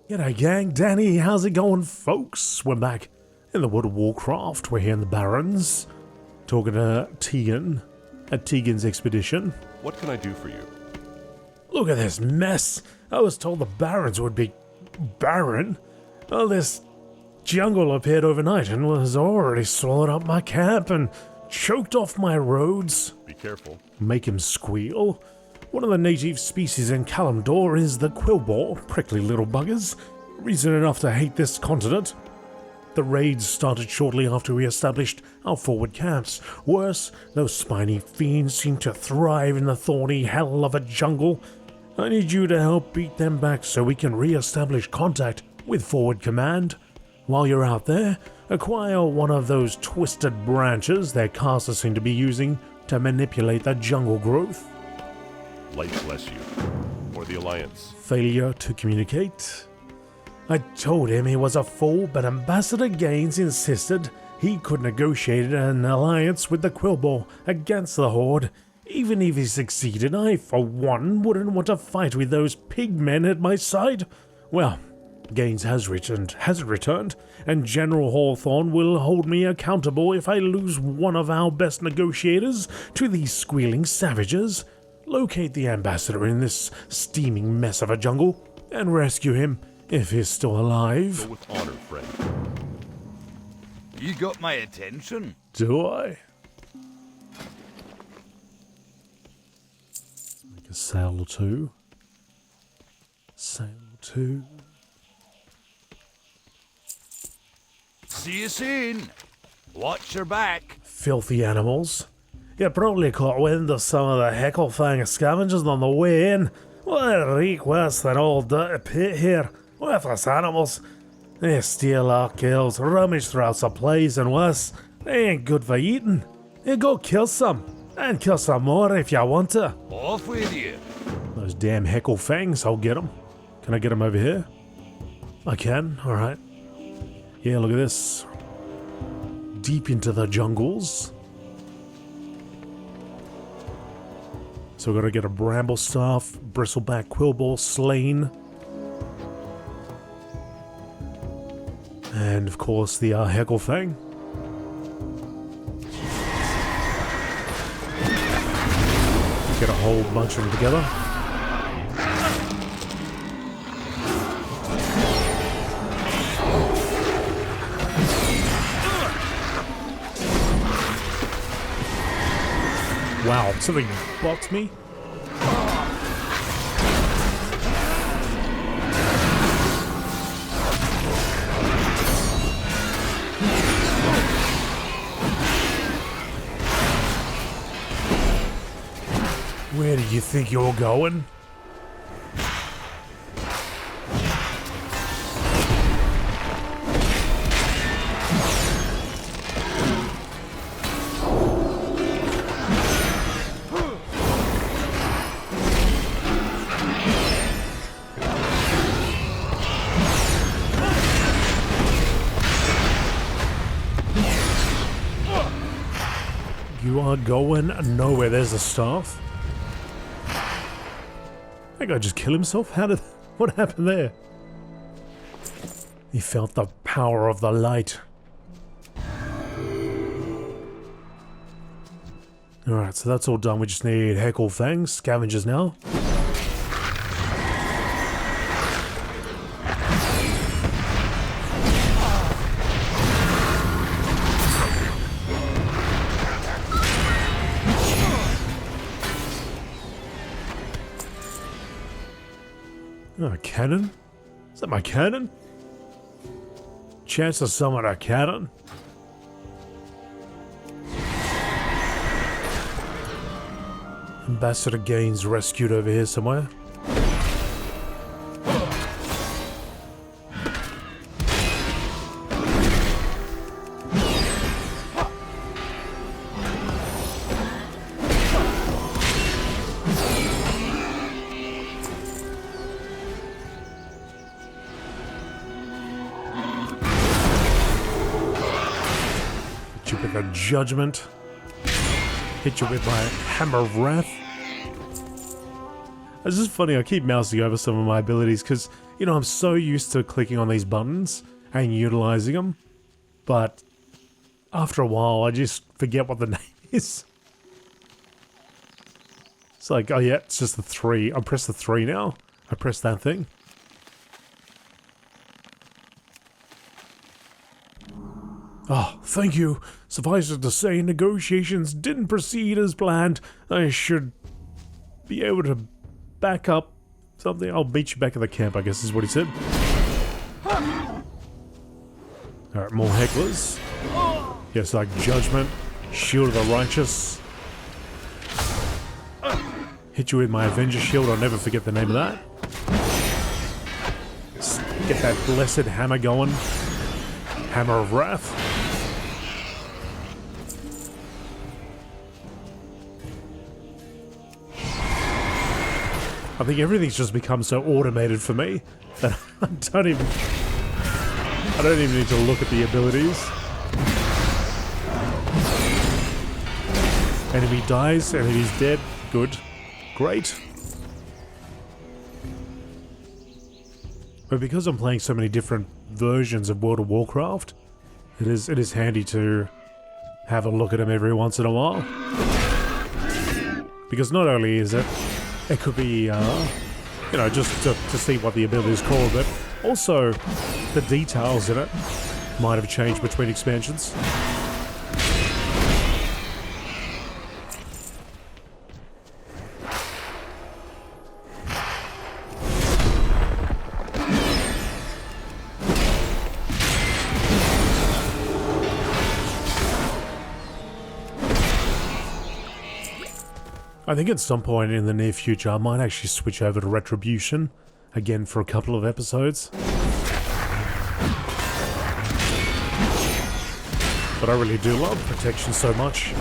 G'day gang, Danny, how's it going folks? We're back in the World of Warcraft. We're here in the Barrens, talking to Teegan at Teegan's expedition. What can I do for you? Look at this mess. I was told the Barrens would be barren. Well, this jungle appeared overnight and was already swallowed up my camp and choked off my roads. Be careful. Make him squeal. One of the native species in Kalimdor is the quillbore, prickly little buggers. Reason enough to hate this continent. The raids started shortly after we established our forward camps. Worse, those spiny fiends seem to thrive in the thorny hell of a jungle. I need you to help beat them back so we can re-establish contact with forward command. While you're out there, acquire one of those twisted branches their casters seem to be using to manipulate the jungle growth. Light bless you. Or the Alliance. Failure to communicate. I told him he was a fool, but Ambassador Gaines insisted he could negotiate an alliance with the Quillbore against the Horde. Even if he succeeded, I, for one, wouldn't want to fight with those pigmen at my side. Well, Gaines has returned, and General Hawthorne will hold me accountable if I lose one of our best negotiators to these squealing savages. Locate the ambassador in this steaming mess of a jungle and rescue him if he's still alive. Go with honor, friend. You got my attention. Do I? Make a sail or two. Sail or two. See you soon. Watch your back. Filthy animals. You probably caught wind of some of the Hecklefang scavengers on the way in. Well, they reek worse than all dirty pit here. Worthless animals. They steal our kills, rummage throughout supplies, and worse, they ain't good for eating. You go kill some, and kill some more if you want to. Off with you. Those damn Hecklefangs, I'll get them. Can I get them over here? I can, alright. Yeah, look at this. Deep into the jungles. So we've got to get a bramble staff, bristleback quillbore slain. And of course the Hecklefang. Get a whole bunch of them together. Wow, something blocked me. Where do you think you're going? You are going nowhere. There's a staff. That guy just killed himself? What happened there? He felt the power of the light. Alright, so that's all done. We just need Hecklefang, scavengers now. Oh, a cannon? Is that my cannon? Chance to summon a cannon? Ambassador Gaines rescued over here somewhere. A judgment. Hit you with my hammer of wrath. It's just funny, I keep mousing over some of my abilities because, you know, I'm so used to clicking on these buttons and utilizing them. But after a while, I just forget what the name is. It's like, oh yeah, it's just the 3. I press the 3 now. I press that thing. Oh, thank you. Suffice it to say, negotiations didn't proceed as planned. I should be able to back up something. I'll meet you back at the camp, I guess is what he said. Alright, more hecklers. Yes, like Judgment, Shield of the Righteous. Hit you with my Avenger Shield, I'll never forget the name of that. Get that blessed hammer going. Hammer of Wrath. I think everything's just become so automated for me that I don't even need to look at the abilities. Enemy dies, enemy's dead. Good. Great. But because I'm playing so many different versions of World of Warcraft, it is handy to have a look at them every once in a while. Because not only is it could be, you know, just to see what the ability is called, but also the details in it might have changed between expansions. I think at some point in the near future I might actually switch over to Retribution again for a couple of episodes. But I really do love Protection so much.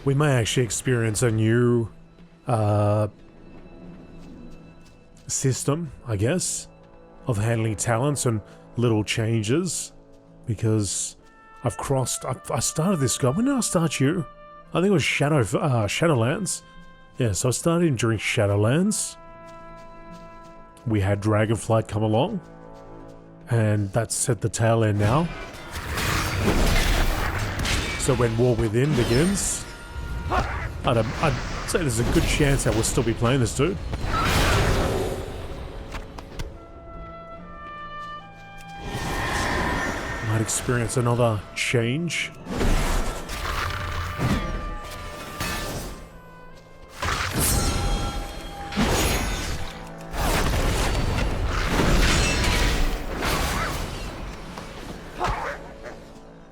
We may actually experience a new system, I guess, of handling talents and little changes, because I started this guy. When did I start you? I think it was Shadowlands. Yeah, so I started him during Shadowlands. We had Dragonflight come along, and that's at the tail end now. So when War Within begins, I'd say there's a good chance that we'll still be playing this dude. Might experience another change.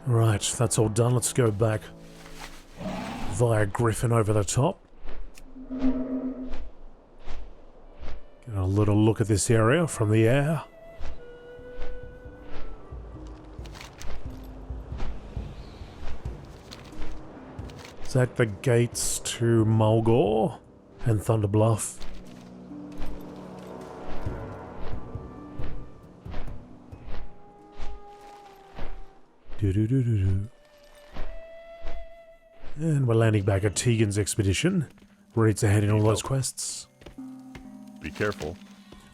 Right, that's all done. Let's go back via Griffin over the top. Get a little look at this area from the air. Is that the gates to Mulgore and Thunder Bluff? Do-do-do-do-do. And we're landing back at Teegan's expedition, ready to head in all those quests. Be careful.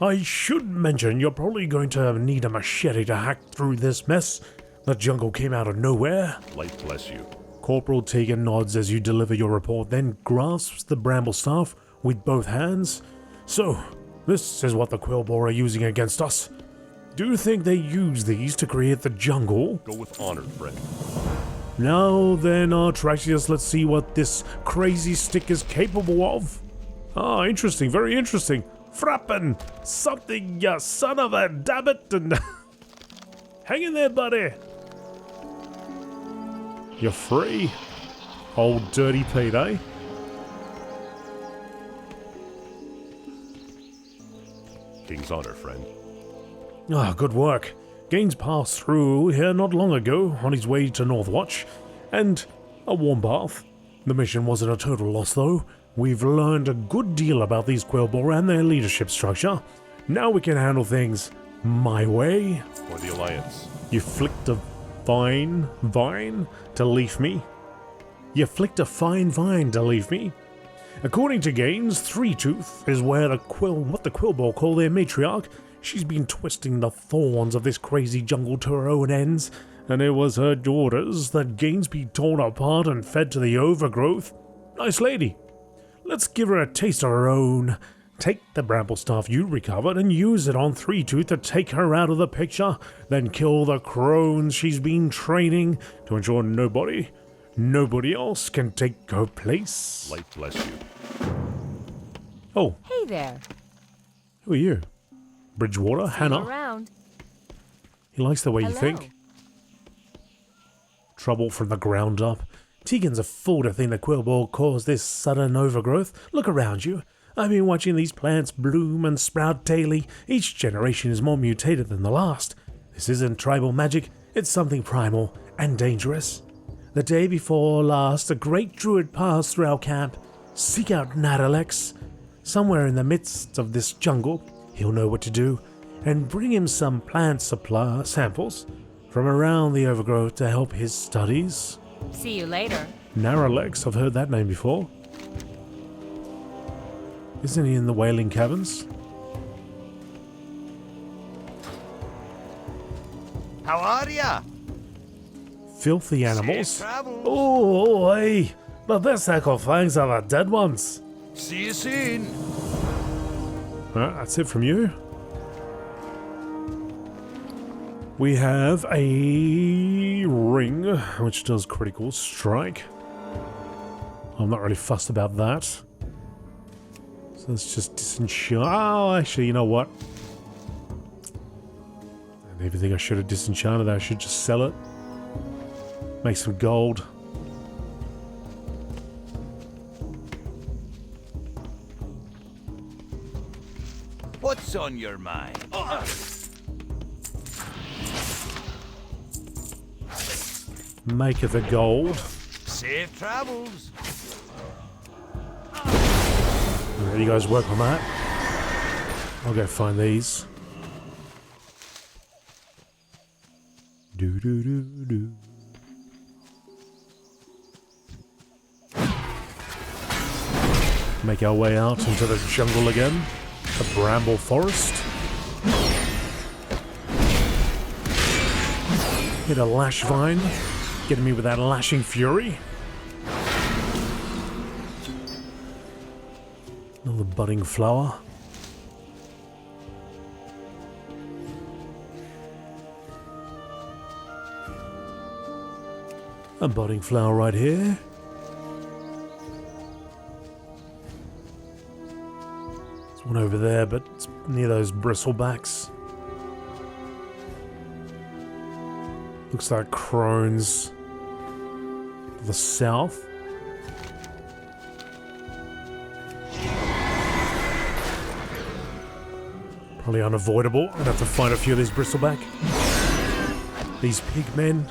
I should mention you're probably going to need a machete to hack through this mess. The jungle came out of nowhere. Light bless you. Corporal Teegan nods as you deliver your report, then grasps the bramble staff with both hands. So, this is what the Quillbore are using against us. Do you think they use these to create the jungle? Go with honor, friend. Now then, Artraxius, let's see what this crazy stick is capable of. Ah, interesting, very interesting. Frappen! Something, you son of a dabbit! And hang in there, buddy! You're free. Old Dirty Pete, eh? King's honor, friend. Ah, good work. Gaines passed through here not long ago on his way to Northwatch, and a warm bath. The mission wasn't a total loss though. We've learned a good deal about these Quillbor and their leadership structure. Now we can handle things my way. For the Alliance. You flicked a fine vine to leave me. You flicked a fine vine to leave me. According to Gaines, Three Tooth is where the Quillbor call their matriarch. She's been twisting the thorns of this crazy jungle to her own ends, and it was her daughters that Gainesby torn apart and fed to the overgrowth. Nice lady. Let's give her a taste of her own. Take the bramble staff you recovered and use it on Three Tooth to take her out of the picture, then kill the crones she's been training to ensure nobody else can take her place. Light bless you. Oh. Hey there. Who are you? Bridgewater? Hannah? Around. He likes the way you Hello. think. Trouble from the ground up. Teegan's a fool to think the Quillbor caused this sudden overgrowth. Look around you. I've been watching these plants bloom and sprout daily. Each generation is more mutated than the last. This isn't tribal magic, it's something primal and dangerous. The day before last, a great druid passed through our camp. Seek out Natalex. Somewhere in the midst of this jungle, he'll know what to do, and bring him some plant supply samples from around the overgrowth to help his studies. See you later. Naralex, I've heard that name before. Isn't he in the Wailing Caverns? How are ya? Filthy animals. Safe travels. Oh, hey! The best echo fangs are the dead ones. See you soon. That's it from you. We have a ring, which does critical strike. I'm not really fussed about that. So let's just disenchant. Oh, actually, you know what? I don't even think I should have disenchanted that. I should just sell it. Make some gold. What's on your mind? Make it the gold. Safe travels. You guys work on that. I'll go find these. Do do do do. Make our way out into the jungle again. The bramble forest. Hit a Lashvine. Getting me with that lashing fury. Another budding flower. A budding flower right here. There's one over there, but it's near those bristlebacks. Looks like crones to the south. Probably unavoidable. I'm gonna have to find a few of these bristleback. These pigmen.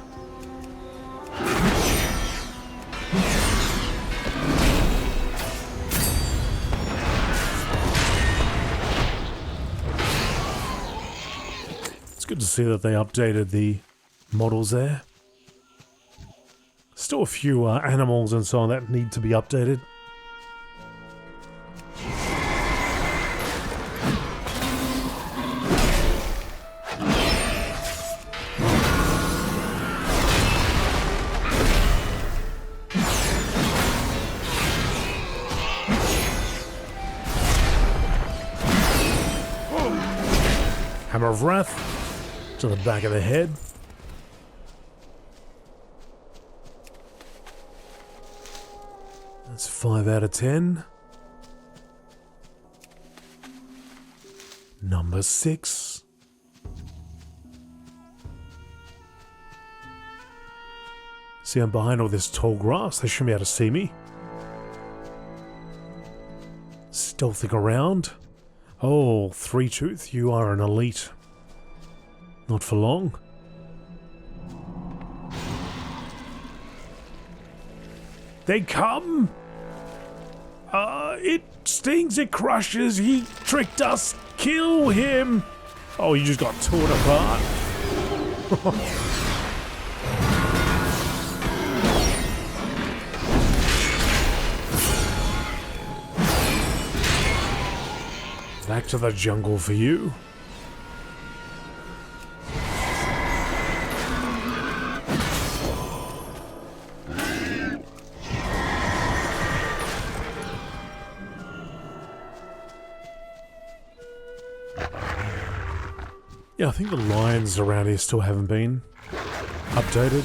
It's good to see that they updated the models there. Still a few animals and so on that need to be updated. Hammer of Wrath to the back of the head. That's 5 out of 10. Number 6. See, I'm behind all this tall grass. They shouldn't be able to see me. Stealthing around. Oh, Three Tooth, you are an elite. Not for long. They come! It stings, it crushes, he tricked us. Kill him. Oh, you just got torn apart. Back to the jungle for you. Yeah, I think the lines around here still haven't been updated.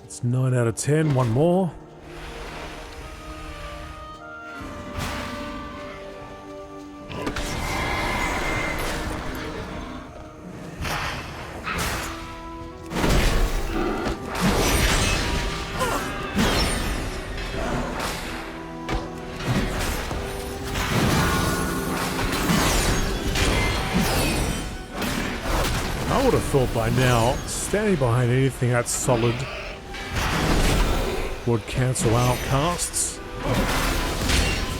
It's 9 out of 10, one more. I would have thought by now, standing behind anything that's solid would cancel out casts.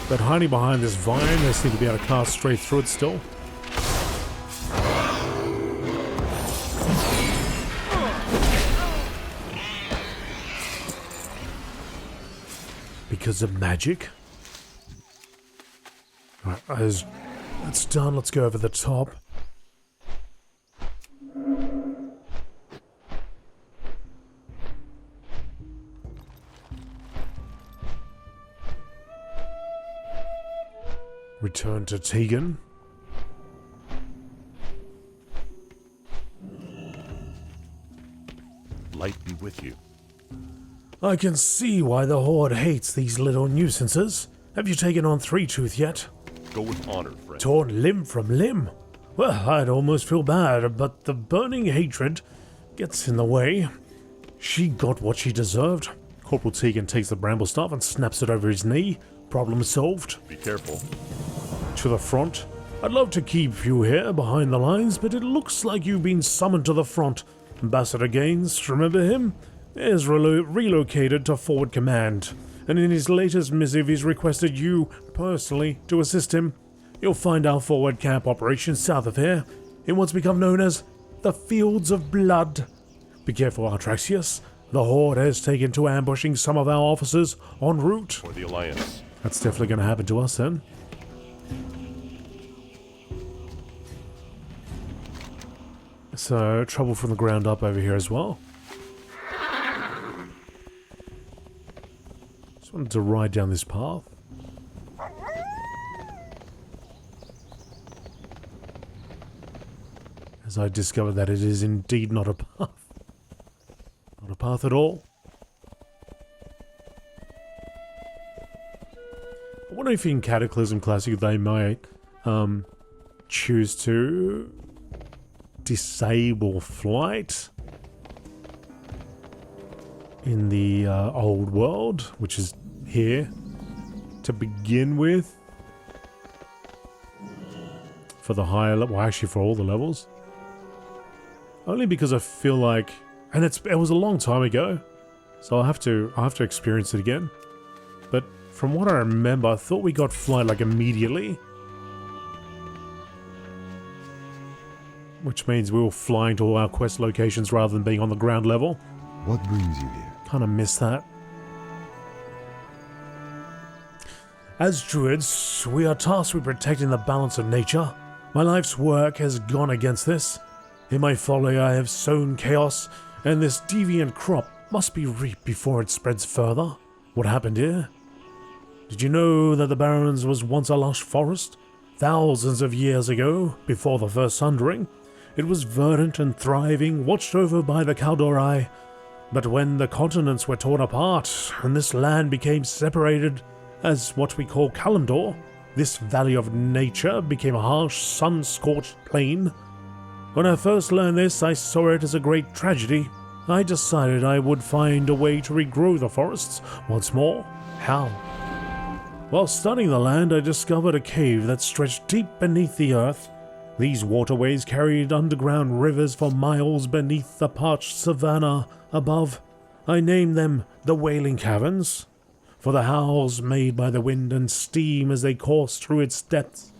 But hiding behind this vine, they seem to be able to cast straight through it still. Because of magic. Alright, that's done. Let's go over the top. Return to Teegan. Light be with you. I can see why the Horde hates these little nuisances. Have you taken on Three Tooth yet? Go with honor, friend. Torn limb from limb? Well, I'd almost feel bad, but the burning hatred gets in the way. She got what she deserved. Corporal Teegan takes the bramble staff and snaps it over his knee. Problem solved. Be careful. To the front. I'd love to keep you here behind the lines, but it looks like you've been summoned to the front. Ambassador Gaines, remember him? Is relocated to forward command, and in his latest missive he's requested you, personally, to assist him. You'll find our forward camp operations south of here, in what's become known as the Fields of Blood. Be careful, Artraxius. The Horde has taken to ambushing some of our officers en route. For the Alliance. That's definitely going to happen to us then. So, trouble from the ground up over here as well. Just wanted to ride down this path. As I discovered that it is indeed not a path. Not a path at all. I wonder if in Cataclysm Classic they might choose to disable flight in the old world, which is here to begin with, for the higher level, well, actually for all the levels. Only because I feel like, and it was a long time ago, so I'll have to experience it again. But from what I remember, I thought we got flight like immediately. Which means we were flying to all our quest locations rather than being on the ground level. What brings you here? Kind of miss that. As druids, we are tasked with protecting the balance of nature. My life's work has gone against this. In my folly, I have sown chaos, and this deviant crop must be reaped before it spreads further. What happened here? Did you know that the Barrens was once a lush forest? Thousands of years ago, before the first sundering, it was verdant and thriving, watched over by the Kaldori. But when the continents were torn apart, and this land became separated as what we call Kalimdor, this valley of nature became a harsh, sun-scorched plain. When I first learned this, I saw it as a great tragedy. I decided I would find a way to regrow the forests once more. How? While studying the land, I discovered a cave that stretched deep beneath the earth. These waterways carried underground rivers for miles beneath the parched savanna above. I named them the Wailing Caverns, for the howls made by the wind and steam as they coursed through its depths.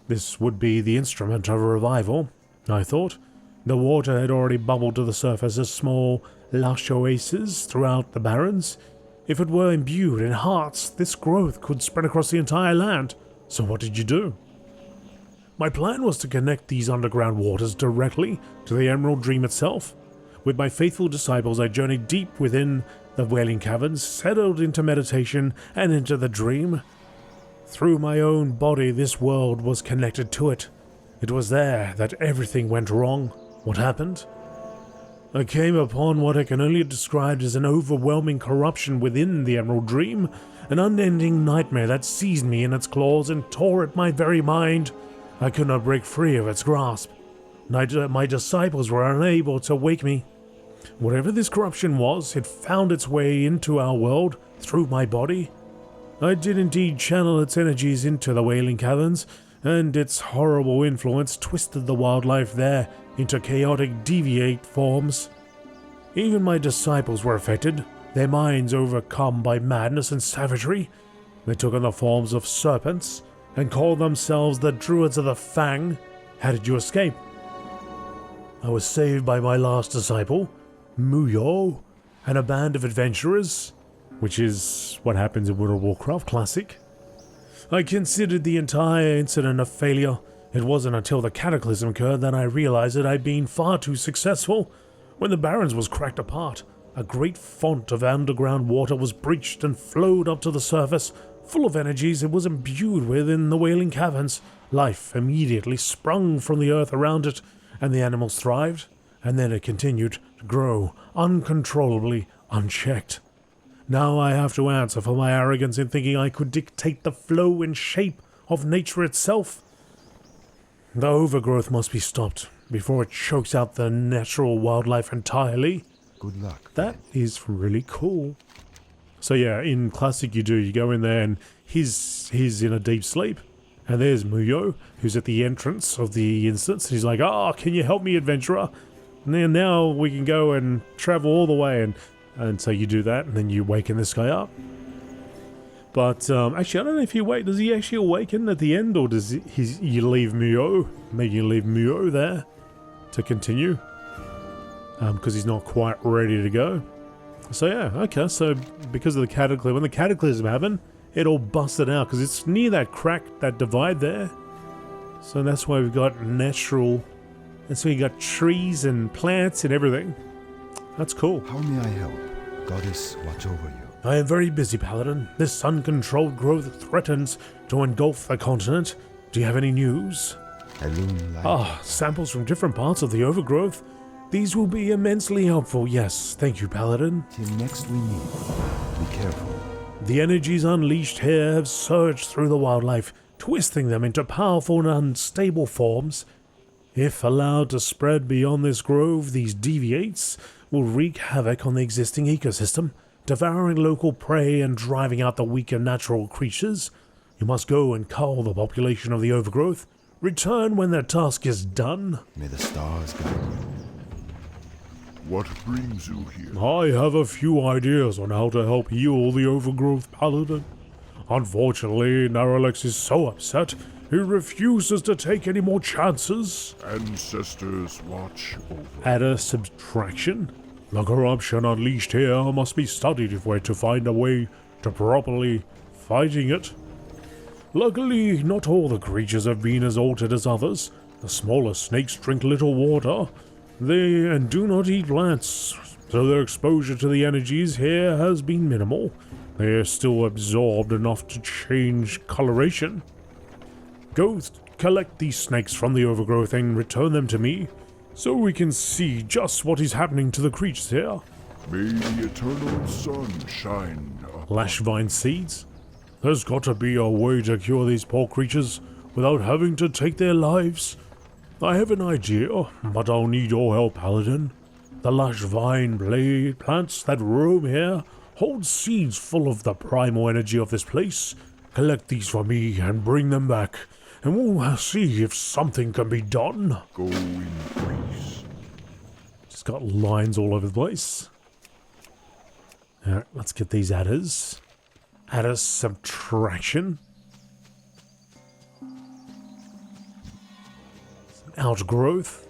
This would be the instrument of revival, I thought. The water had already bubbled to the surface as small, lush oases throughout the barrens. If it were imbued in hearts, this growth could spread across the entire land. So what did you do? My plan was to connect these underground waters directly to the Emerald Dream itself. With my faithful disciples, I journeyed deep within the Wailing Caverns, settled into meditation and into the dream. Through my own body, this world was connected to it. It was there that everything went wrong. What happened? I came upon what I can only describe as an overwhelming corruption within the Emerald Dream, an unending nightmare that seized me in its claws and tore at my very mind. I could not break free of its grasp. My disciples were unable to wake me. Whatever this corruption was, it found its way into our world through my body. I did indeed channel its energies into the Wailing Caverns, and its horrible influence twisted the wildlife there into chaotic, deviate forms. Even my disciples were affected, their minds overcome by madness and savagery. They took on the forms of serpents and called themselves the Druids of the Fang. How did you escape? I was saved by my last disciple, Muyo, and a band of adventurers, which is what happens in World of Warcraft Classic. I considered the entire incident a failure. It wasn't until the cataclysm occurred that I realized that I'd been far too successful. When the Barrens was cracked apart, a great font of underground water was breached and flowed up to the surface. Full of energies it was imbued with in the Wailing Caverns. Life immediately sprung from the earth around it, and the animals thrived, and then it continued to grow uncontrollably, unchecked. Now I have to answer for my arrogance in thinking I could dictate the flow and shape of nature itself. The overgrowth must be stopped before it chokes out the natural wildlife entirely. Good luck. That is really cool. So yeah, in Classic you go in there and he's in a deep sleep. And there's Muyo, who's at the entrance of the instance. He's like, can you help me, adventurer? And then now we can go and travel all the way. And so you do that, and then you waken this guy up. But actually, I don't know if does he actually awaken at the end, or does you leave Muyo? Maybe you leave Muyo there to continue. Because he's not quite ready to go. So yeah, okay, so because of the cataclysm, when the cataclysm happened, it all busted out, because it's near that crack, that divide there. So that's why we've got natural, and so you got trees and plants and everything. That's cool. How may I help? Goddess, watch over you. I am very busy, Paladin. This uncontrolled growth threatens to engulf the continent. Do you have any news? Samples from different parts of the overgrowth. These will be immensely helpful, yes. Thank you, Paladin. Till next we meet. Be careful. The energies unleashed here have surged through the wildlife, twisting them into powerful and unstable forms. If allowed to spread beyond this grove, these deviates will wreak havoc on the existing ecosystem, devouring local prey and driving out the weaker natural creatures. You must go and cull the population of the overgrowth. Return when their task is done. May the stars guide you. What brings you here? I have a few ideas on how to help heal the overgrowth, Paladin. Unfortunately, Naralex is so upset, he refuses to take any more chances. Ancestors watch over. Add a subtraction. The corruption unleashed here must be studied if we're to find a way to properly fighting it. Luckily, not all the creatures have been as altered as others. The smaller snakes drink little water. They do not eat plants, so their exposure to the energies here has been minimal. They are still absorbed enough to change coloration. Go collect these snakes from the overgrowth and return them to me, so we can see just what is happening to the creatures here. May the eternal sun shine upon. Lashvine seeds? There's got to be a way to cure these poor creatures without having to take their lives. I have an idea, but I'll need your help, Paladin. The Lashvine blade plants that roam here hold seeds full of the primal energy of this place. Collect these for me and bring them back, and we'll see if something can be done. Go in peace. Just got lines all over the place. Alright, let's get these adders. Adder subtraction. Outgrowth.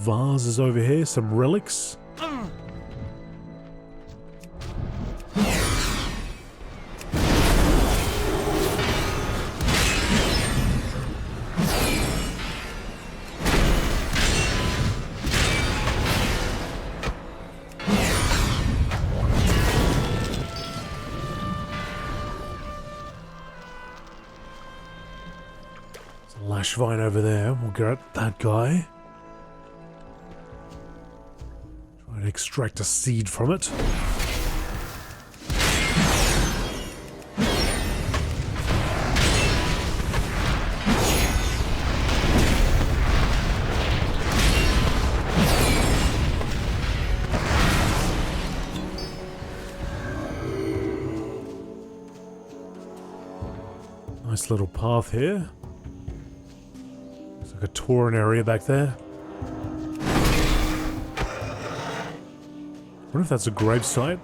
Vases over here, some relics. Lashvine over there. We'll get that guy. Try and extract a seed from it. Nice little path here. Looks like a torrent area back there. I wonder if that's a gravesite.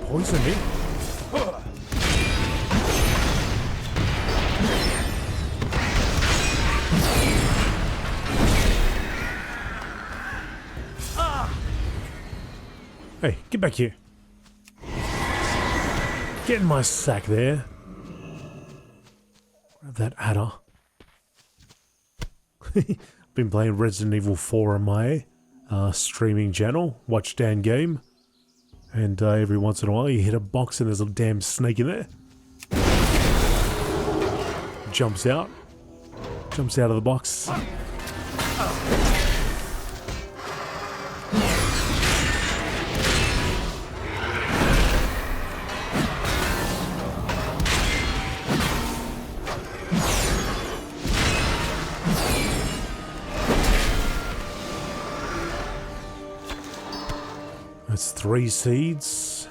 Poison me. Hey, get back here. Get in my sack there. Grab that adder. Been playing Resident Evil 4 on my streaming channel, AzerothDan game. And every once in a while you hit a box and there's a damn snake in there. Jumps out. Jumps out of the box. That's 3 seeds.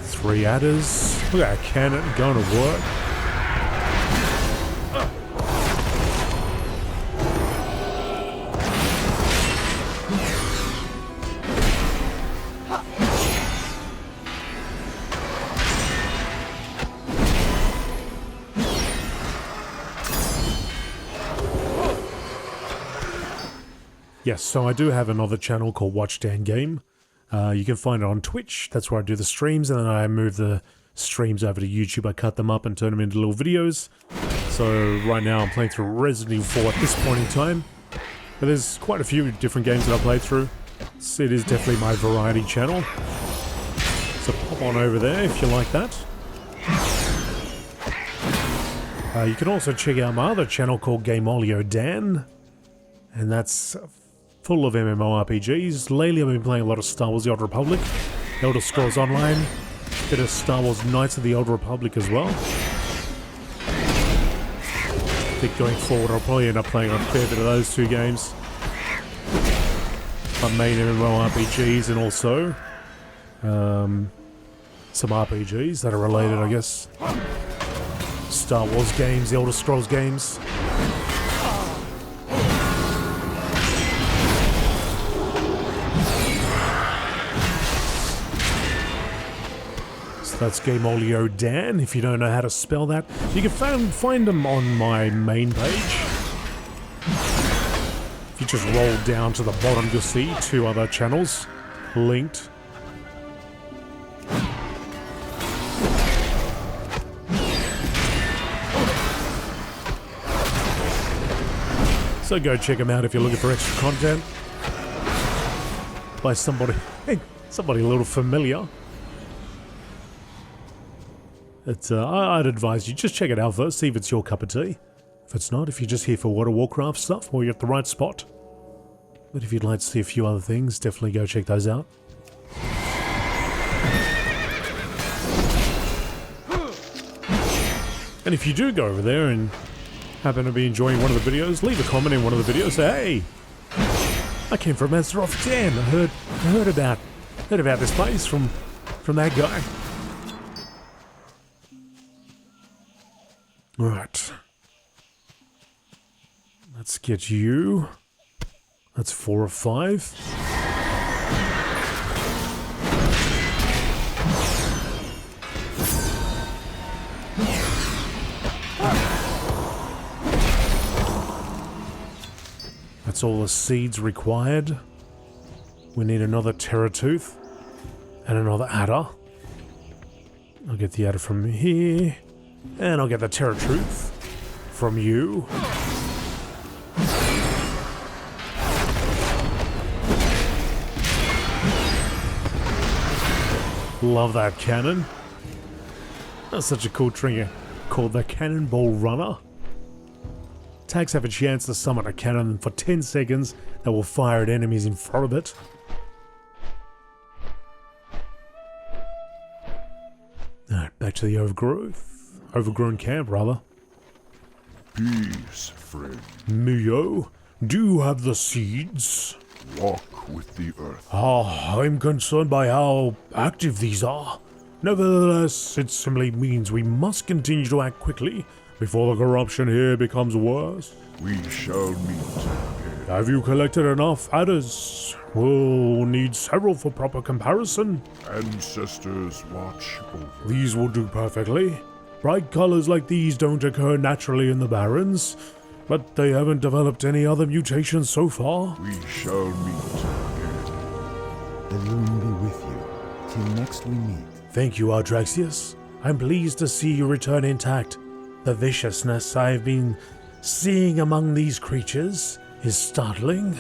Three adders. Look at that cannon going to work. Yes, so I do have another channel called AzerothDan Game. You can find it on Twitch. That's where I do the streams, and then I move the streams over to YouTube. I cut them up and turn them into little videos. So right now I'm playing through Resident Evil 4 at this point in time. But there's quite a few different games that I play through. So it is definitely my variety channel. So pop on over there if you like that. You can also check out my other channel called AzerothDan. And that's full of MMORPGs. Lately I've been playing a lot of Star Wars The Old Republic, Elder Scrolls Online, bit of Star Wars Knights of the Old Republic as well. I think going forward I'll probably end up playing a fair bit of those two games. My main MMORPGs, and also some RPGs that are related, I guess. Star Wars games, the Elder Scrolls games. So that's AzerothDan, if you don't know how to spell that. You can find them on my main page. If you just roll down to the bottom, you'll see 2 other channels linked. So go check them out if you're looking for extra content. By somebody a little familiar. I'd advise you just check it out first, see if it's your cup of tea. If it's not, if you're just here for World of Warcraft stuff, well, you're at the right spot. But if you'd like to see a few other things, definitely go check those out. And if you do go over there and happen to be enjoying one of the videos, leave a comment in one of the videos. Say, hey, I came from AzerothDan. I heard about this place from that guy. Right. Let's get you. That's 4 of 5. That's all the seeds required. We need another Terratooth and another adder. I'll get the adder from here, and I'll get the Terratooth from you. Love that cannon. That's such a cool trigger called the Cannonball Runner. Tags have a chance to summon a cannon for 10 seconds that will fire at enemies in front of it. Alright, back to the Overgrown Camp, rather. Peace, friend. Mio, do you have the seeds? Walk with the earth. I'm concerned by how active these are. Nevertheless, it simply means we must continue to act quickly before the corruption here becomes worse. We shall meet again. Have you collected enough adders? We'll need several for proper comparison. Ancestors watch over. These will do perfectly. Bright colors like these don't occur naturally in the Barrens, but they haven't developed any other mutations so far. We shall meet again. The Loon be with you till next we meet. Thank you, Ardraxius. I'm pleased to see you return intact. The viciousness I've been seeing among these creatures is startling.